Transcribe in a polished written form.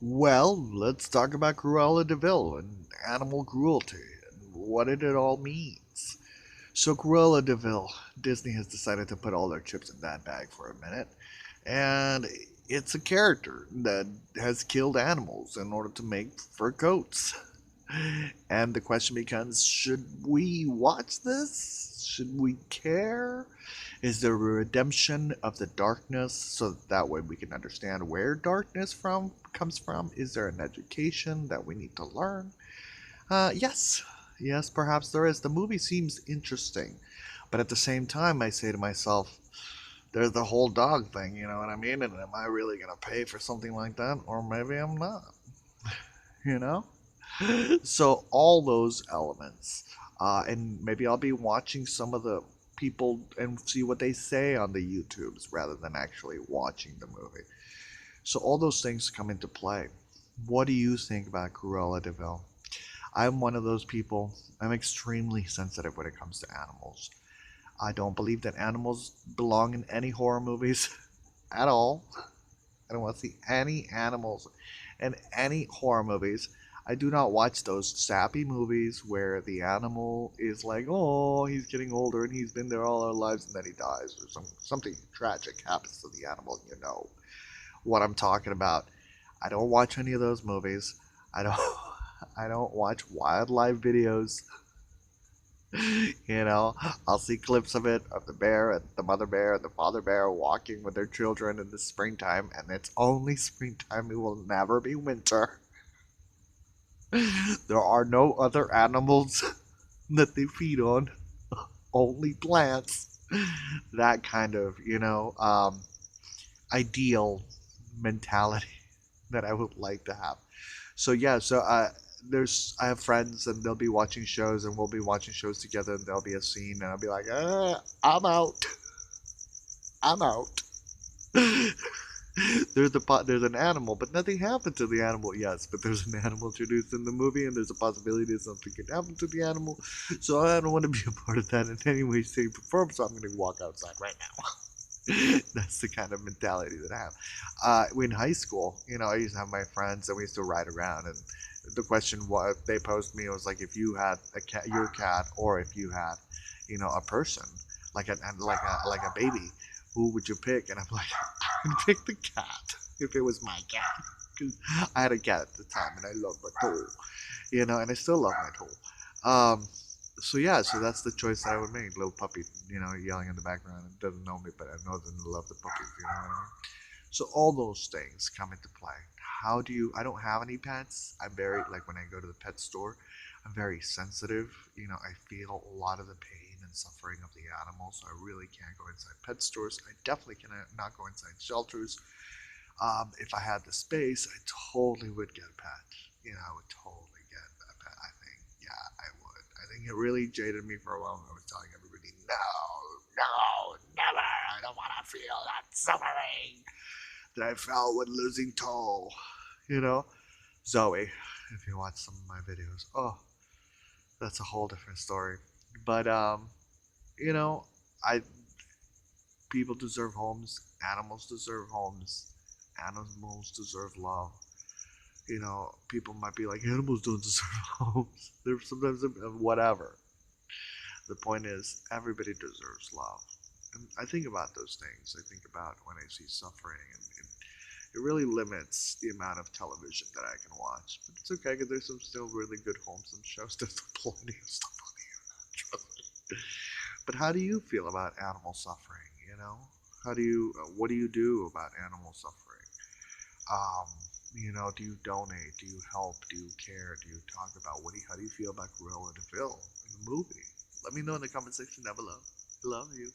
Well, let's talk about Cruella de Vil and animal cruelty and what it all means. So, Cruella de Vil, Disney has decided to put all their chips in that bag for a minute, and it's a character that has killed animals in order to make fur coats. And the question becomes, should we watch this? Should we care? Is there a redemption of the darkness so that way we can understand where darkness from comes from? Is there an education that we need to learn? Yes. Yes, perhaps there is. The movie seems interesting, but at the same time I say to myself, there's the whole dog thing, you know what I mean? And am I really going to pay for something like that? Or maybe I'm not, you know? So all those elements, and maybe I'll be watching some of the people and see what they say on the YouTubes rather than actually watching the movie. So all those things come into play. What do you think about Cruella de Vil? I'm one of those people. I'm extremely sensitive when it comes to animals. I don't believe that animals belong in any horror movies at all. I don't want to see any animals in any horror movies. I do not watch those sappy movies where the animal is like, oh, he's getting older and he's been there all our lives and then he dies or something tragic happens to the animal. You know what I'm talking about. I don't watch any of those movies. I don't. I don't watch wildlife videos. You know, I'll see clips of it of the bear and the mother bear and the father bear walking with their children in the springtime, and it's only springtime. It will never be winter. There are no other animals that they feed on, only plants. That kind of, ideal mentality that I would like to have. So yeah, there's I have friends and they'll be watching shows and we'll be watching shows together and there'll be a scene and I'll be like, I'm out, I'm out. There's an animal, but nothing happened to the animal. Yes, but there's an animal introduced in the movie, and there's a possibility that something could happen to the animal. So I don't want to be a part of that in any way, shape, or form. So I'm going to walk outside right now. That's the kind of mentality that I have. In high school, I used to have my friends, and we used to ride around. And the question what they posed me was like, if you had a cat, your cat, or if you had, a person, like a baby, who would you pick? And I'm like, I'd pick the cat if it was my cat, because I had a cat at the time, and I loved my tool, and I still love my tool. So yeah, so that's the choice that I would make. Little puppy, yelling in the background and doesn't know me, but I know that I love the puppies. You know what I mean? So all those things come into play. How do you? I don't have any pets. I'm very like when I go to the pet store, I'm very sensitive. I feel a lot of the pain and suffering of the animals. So I really can't go inside pet stores. I definitely cannot not go inside shelters. If I had the space, I totally would get a pet. I would totally get a pet. I think, yeah, I would. I think it really jaded me for a while. I was telling everybody, no, no, never. I don't want to feel that suffering that I felt when losing Toll. You know, Zoe. If you watch some of my videos, oh, that's a whole different story. But you know, I people deserve homes. Animals deserve homes. Animals deserve love. People might be like, animals don't deserve homes. They're sometimes whatever. The point is, everybody deserves love. And I think about those things. I think about when I see suffering, and it really limits the amount of television that I can watch. But it's okay because there's some still really good wholesome shows. There's plenty of stuff on the internet. Trust me. But how do you feel about animal suffering? How do you? What do you do about animal suffering? Um, do you donate? Do you help? Do you care? Do you talk about how do you feel about Cruella de Vil in the movie? Let me know in the comment section down below. I love you.